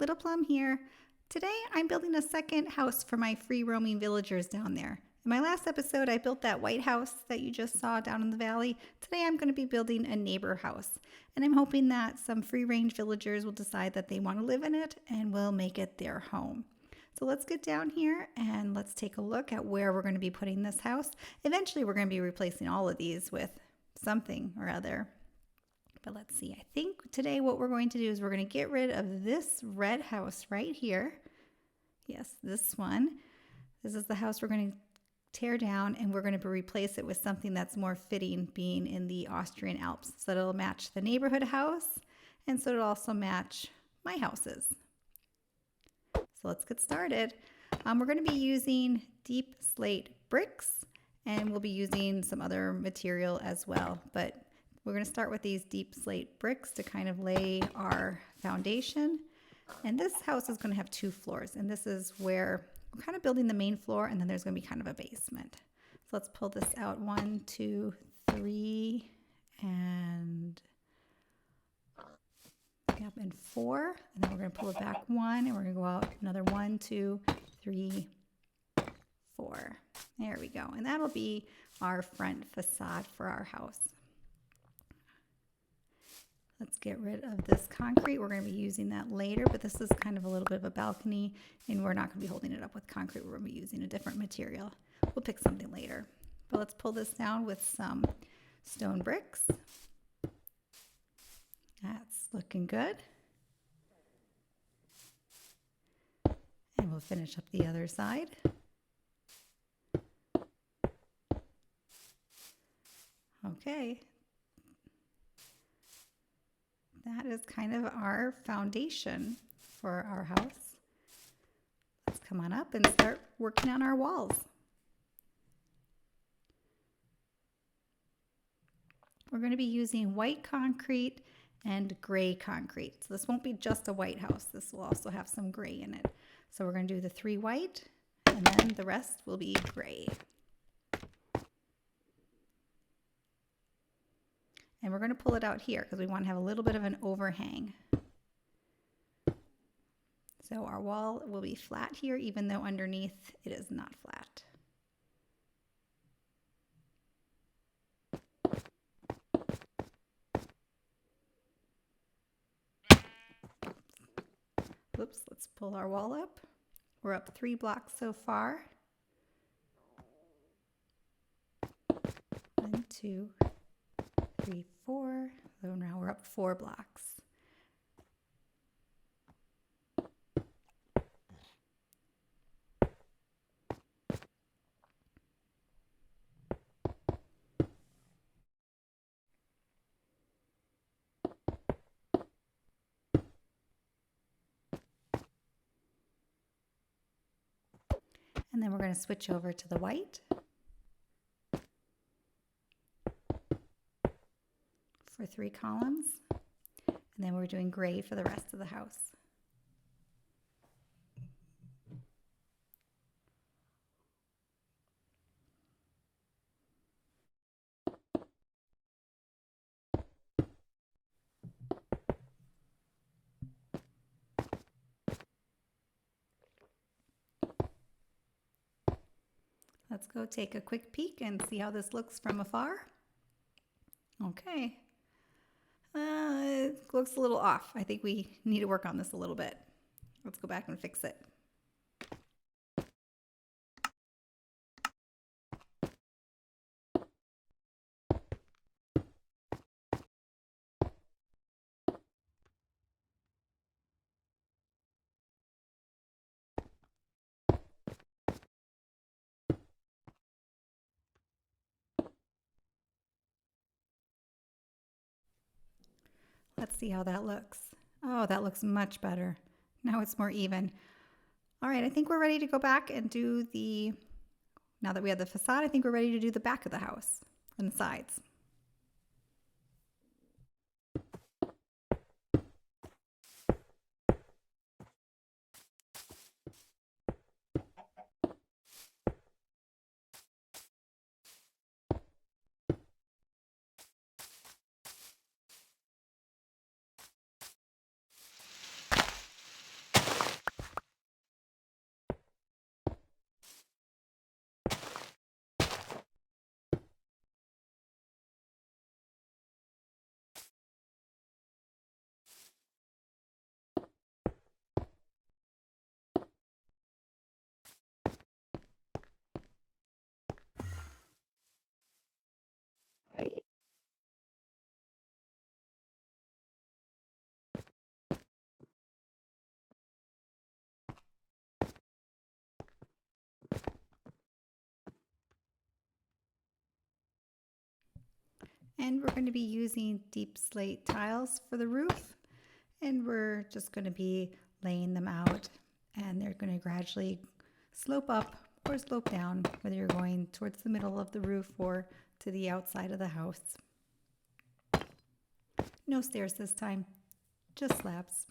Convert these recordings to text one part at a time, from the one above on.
Little Plum here. Today I'm building a second house for my free roaming villagers down there. In my last episode, I built that white house that you just saw down in the valley. Today I'm going to be building a neighbor house, and I'm hoping that some free range villagers will decide that they want to live in it and will make it their home. So let's get down here and let's take a look at where we're going to be putting this house. Eventually we're going to be replacing all of these with something or other. But let's see, I think today what we're going to do is we're going to get rid of this red house right here. Yes, this one. This is the house we're going to tear down, and we're going to replace it with something that's more fitting, being in the Austrian Alps. So it'll match the neighborhood house, and so it'll also match my houses. So let's get started. We're going to be using deep slate bricks, and we'll be using some other material as well, but we're going to start with these deep slate bricks to kind of lay our foundation. And this house is going to have 2 floors, and this is where we're kind of building the main floor, and then there's going to be kind of a basement. So let's pull this out 1, 2, 3, and 4. And then we're going to pull it back 1, and we're going to go out another 1, 2, 3, 4. There we go. And that'll be our front facade for our house. Let's get rid of this concrete. We're going to be using that later, but this is kind of a little bit of a balcony, and we're not going to be holding it up with concrete. We're going to be using a different material. We'll pick something later. But let's pull this down with some stone bricks. That's looking good. And we'll finish up the other side. Okay. That is kind of our foundation for our house. Let's come on up and start working on our walls. We're going to be using white concrete and gray concrete. So this won't be just a white house. This will also have some gray in it. So we're going to do the 3 white, and then the rest will be gray. And we're going to pull it out here because we want to have a little bit of an overhang. So our wall will be flat here, even though underneath it is not flat. Oops, let's pull our wall up. We're up 3 blocks so far. 1, 2, 3, 4. So now we're up 4 blocks. And then we're going to switch over to the white for 3 columns, and then we're doing gray for the rest of the house. Let's go take a quick peek and see how this looks from afar. Okay. It looks a little off. I think we need to work on this a little bit. Let's go back and fix it. Let's see how that looks. Oh, that looks much better. Now it's more even. All right, I think we're ready to go back and do now that we have the facade, I think we're ready to do the back of the house and the sides. And we're going to be using deep slate tiles for the roof. And we're just going to be laying them out, and they're going to gradually slope up or slope down, whether you're going towards the middle of the roof or to the outside of the house. No stairs this time, just slabs.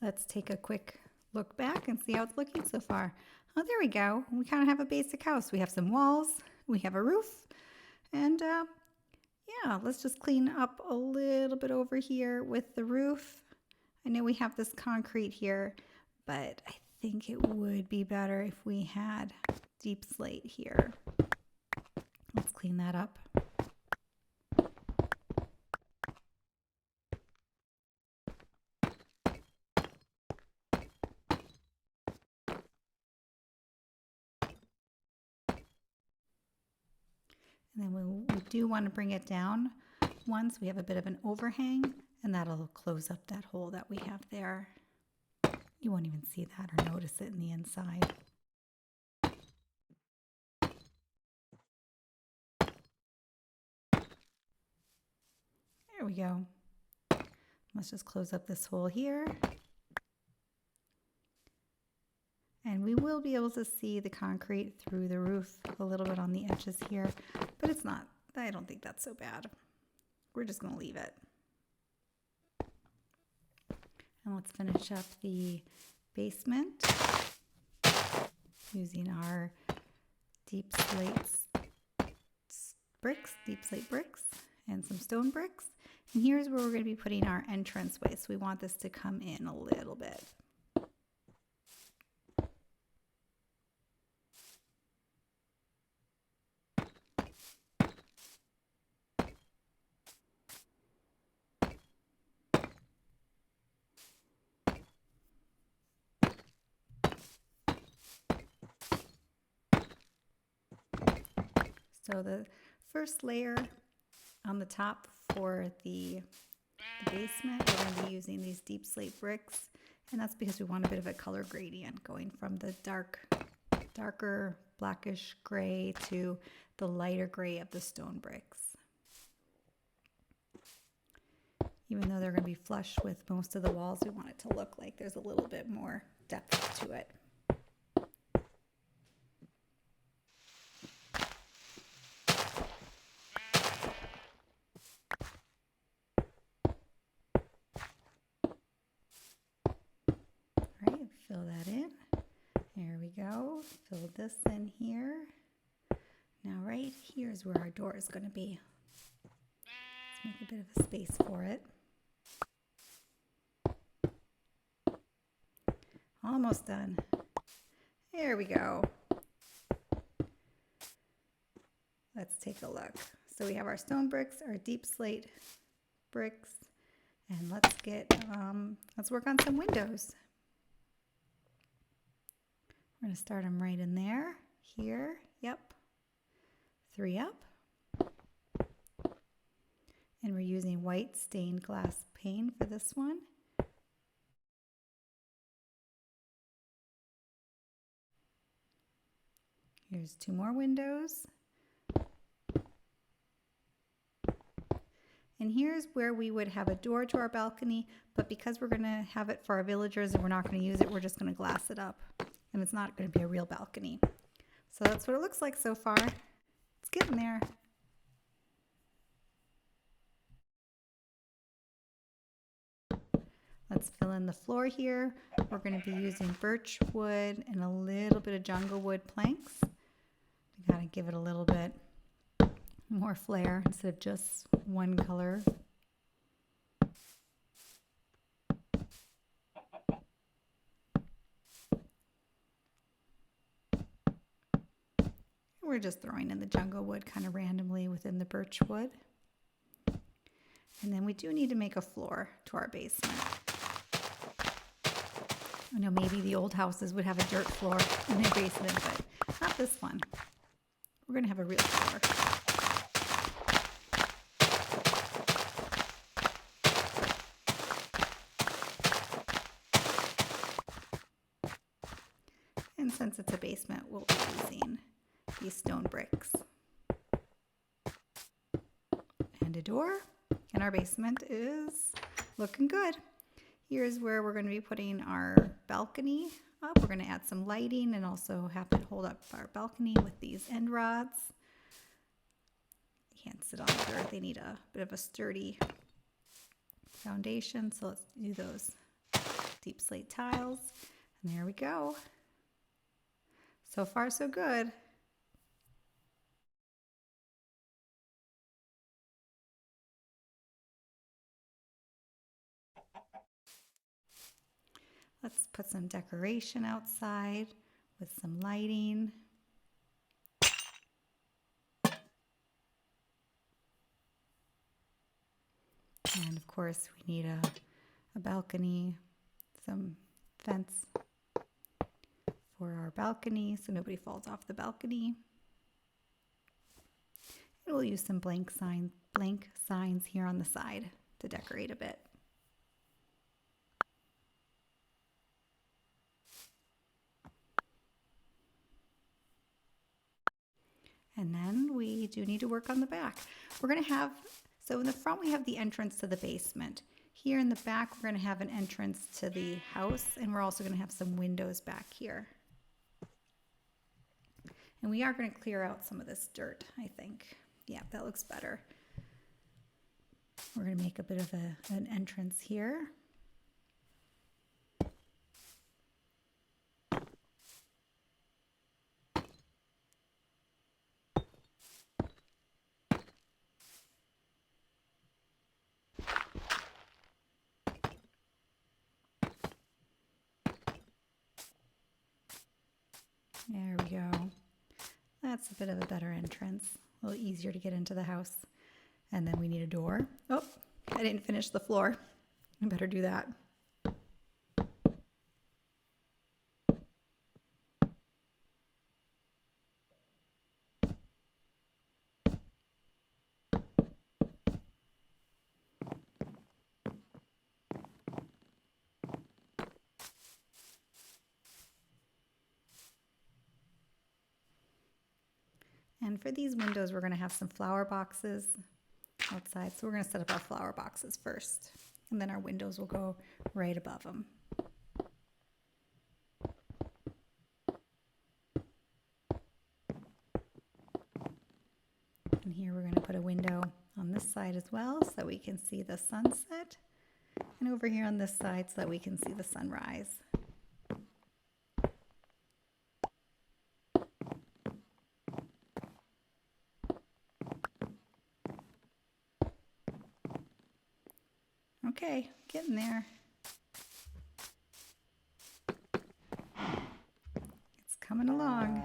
Let's take a quick look back and see how it's looking so far. Oh, there we go. We kind of have a basic house. We have some walls, we have a roof, and yeah, let's just clean up a little bit over here with the roof. I know we have this concrete here, but I think it would be better if we had deep slate here. Let's clean that up. And then we do want to bring it down once we have a bit of an overhang, and that'll close up that hole that we have there. You won't even see that or notice it in the inside. There we go. Let's just close up this hole here. And we will be able to see the concrete through the roof a little bit on the edges here, but it's not, I don't think that's so bad. We're just going to leave it. And let's finish up the basement using our deep slate bricks, and some stone bricks. And here's where we're going to be putting our entranceway. So we want this to come in a little bit. So the first layer on the top for the basement, we're going to be using these deep slate bricks, and that's because we want a bit of a color gradient going from the darker blackish gray to the lighter gray of the stone bricks. Even though they're going to be flush with most of the walls, we want it to look like there's a little bit more depth to it. All right, fill that in. There we go. Fill this in here. Now right here is where our door is going to be. Let's make a bit of a space for it. Almost done. There we go. Let's take a look. So we have our stone bricks, our deep slate bricks, and let's work on some windows. We're going to start them right in there, here, yep, 3 up. And we're using white stained glass pane for this one. Here's 2 more windows. And here's where we would have a door to our balcony, but because we're going to have it for our villagers and we're not going to use it, we're just going to glass it up. And it's not going to be a real balcony. So that's what it looks like so far. It's getting there. Let's fill in the floor here. We're going to be using birch wood and a little bit of jungle wood planks. We got to give it a little bit more flair instead of just one color. We're just throwing in the jungle wood kind of randomly within the birch wood. And then we do need to make a floor to our basement. I know maybe the old houses would have a dirt floor in their basement, but not this one. We're going to have a real floor. And since it's a basement, we'll be using these stone bricks. And a door. And our basement is looking good. Here's where we're going to be putting our balcony up. We're going to add some lighting and also have it hold up our balcony with these end rods. You can't sit on the dirt. They need a bit of a sturdy foundation. So let's do those deep slate tiles. And there we go. So far, so good. Let's put some decoration outside with some lighting. And of course, we need a balcony, some fence for our balcony so nobody falls off the balcony. And we'll use some blank signs here on the side to decorate a bit. And then we do need to work on the back. We're going to have, so in the front we have the entrance to the basement. Here in the back we're going to have an entrance to the house, and we're also going to have some windows back here. And we are going to clear out some of this dirt, I think. Yeah, that looks better. We're going to make a bit of an entrance here. There we go. That's a bit of a better entrance. A little easier to get into the house. And then we need a door. Oh, I didn't finish the floor. I better do that. And for these windows, we're going to have some flower boxes outside. So we're going to set up our flower boxes first, and then our windows will go right above them. And here we're going to put a window on this side as well so we can see the sunset, and over here on this side so that we can see the sunrise. Okay, getting there. It's coming along.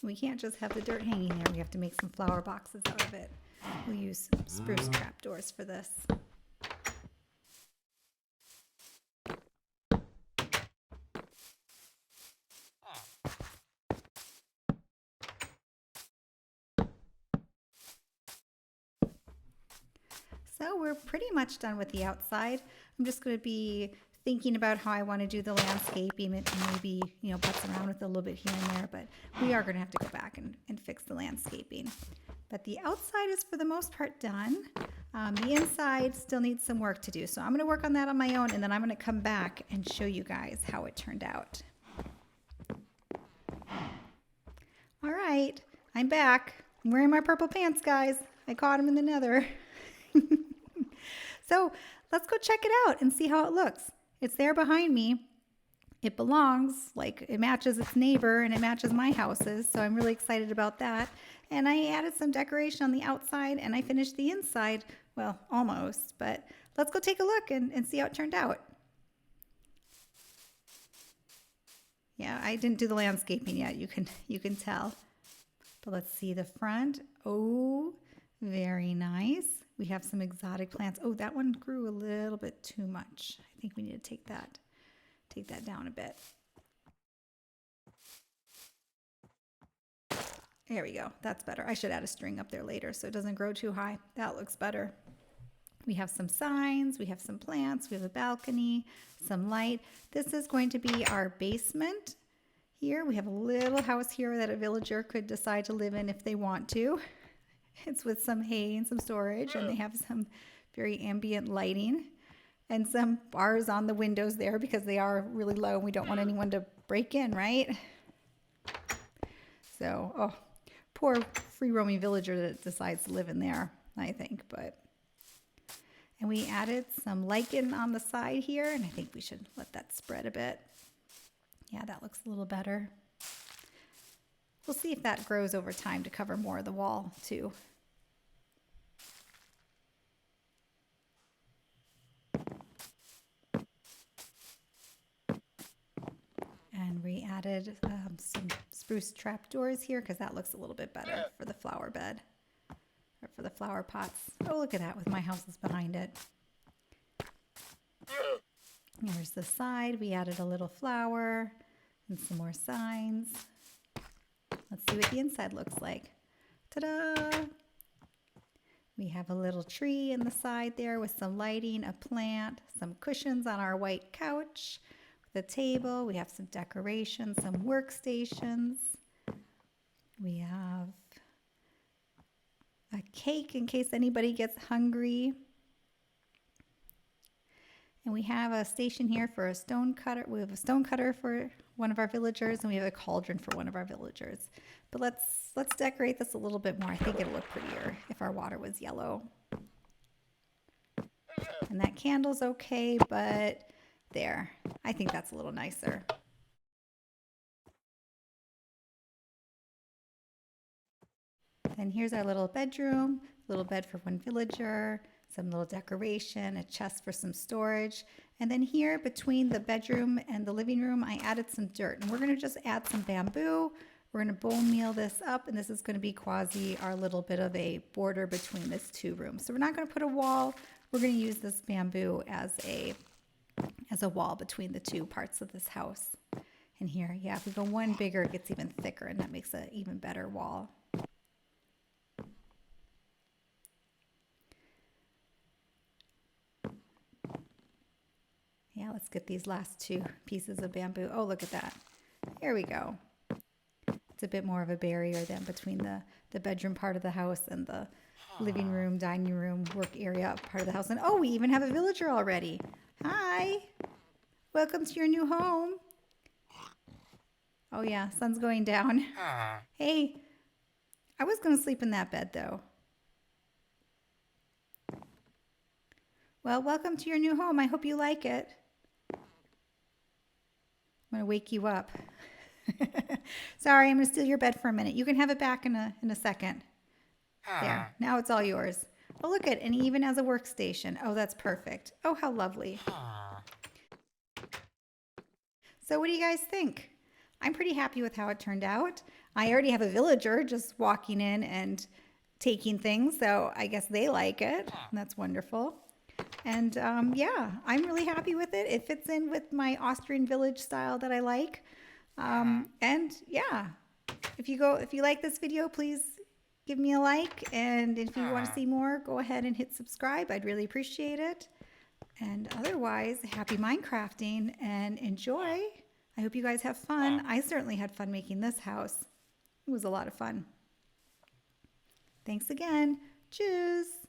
We can't just have the dirt hanging there. We have to make some flower boxes out of it. We'll use spruce trapdoors for this. So we're pretty much done with the outside. I'm just going to be thinking about how I want to do the landscaping and maybe, putz around with it a little bit here and there, but we are going to have to go back and fix the landscaping. But the outside is for the most part done. The inside still needs some work to do. So I'm going to work on that on my own, and then I'm going to come back and show you guys how it turned out. All right, I'm back. I'm wearing my purple pants, guys. I caught them in the nether. So let's go check it out and see how it looks. It's there behind me. It belongs, it matches its neighbor and it matches my houses. So I'm really excited about that. And I added some decoration on the outside and I finished the inside. Well, almost, but let's go take a look and see how it turned out. Yeah, I didn't do the landscaping yet. You can tell. But let's see the front. Oh, very nice. We have some exotic plants. Oh, that one grew a little bit too much. I think we need to take that down a bit. There we go. That's better. I should add a string up there later so it doesn't grow too high. That looks better. We have some signs. We have some plants. We have a balcony, some light. This is going to be our basement here. We have a little house here that a villager could decide to live in if they want to. It's with some hay and some storage, and they have some very ambient lighting and some bars on the windows there because they are really low and we don't want anyone to break in, right? So, oh, poor free roaming villager that decides to live in there, I think. And we added some lichen on the side here, and I think we should let that spread a bit. Yeah, that looks a little better. We'll see if that grows over time to cover more of the wall too. And we added some spruce trapdoors here because that looks a little bit better for the flower bed or for the flower pots. Oh, look at that with my houses behind it. Here's the side. We added a little flower and some more signs. Let's see what the inside looks like. Ta-da! We have a little tree in the side there with some lighting, a plant, some cushions on our white couch, the table. We have some decorations, some workstations. We have a cake in case anybody gets hungry. And we have a station here for a stone cutter. We have a stone cutter for one of our villagers, and we have a cauldron for one of our villagers. But let's decorate this a little bit more. I think it'll look prettier if our water was yellow. And that candle's okay, but there. I think that's a little nicer. And here's our little bedroom, little bed for one villager, some little decoration, a chest for some storage. And then here between the bedroom and the living room, I added some dirt. And we're going to just add some bamboo. We're going to bone meal this up, and this is going to be quasi our little bit of a border between this two rooms. So we're not going to put a wall. We're going to use this bamboo as a wall between the two parts of this house. And here, yeah, if we go one bigger, it gets even thicker, and that makes an even better wall. Yeah, let's get these last two pieces of bamboo. Oh, look at that. There we go. It's a bit more of a barrier than between the bedroom part of the house and the living room, dining room, work area part of the house. And oh, we even have a villager already. Hi. Welcome to your new home. Oh yeah, sun's going down. Hey, I was going to sleep in that bed though. Well, welcome to your new home. I hope you like it. I'm going to wake you up. Sorry, I'm going to steal your bed for a minute. You can have it back in a second. There, now it's all yours. Oh, look at, and he even has a workstation. Oh, that's perfect. Oh, how lovely. So what do you guys think? I'm pretty happy with how it turned out. I already have a villager just walking in and taking things, so I guess they like it. That's wonderful. And yeah, I'm really happy with it. It fits in with my Austrian village style that I like. And yeah, if you like this video, please give me a like. And if you want to see more, go ahead and hit subscribe. I'd really appreciate it. And otherwise, happy Minecrafting and enjoy. I hope you guys have fun. I certainly had fun making this house. It was a lot of fun. Thanks again. Tschüss.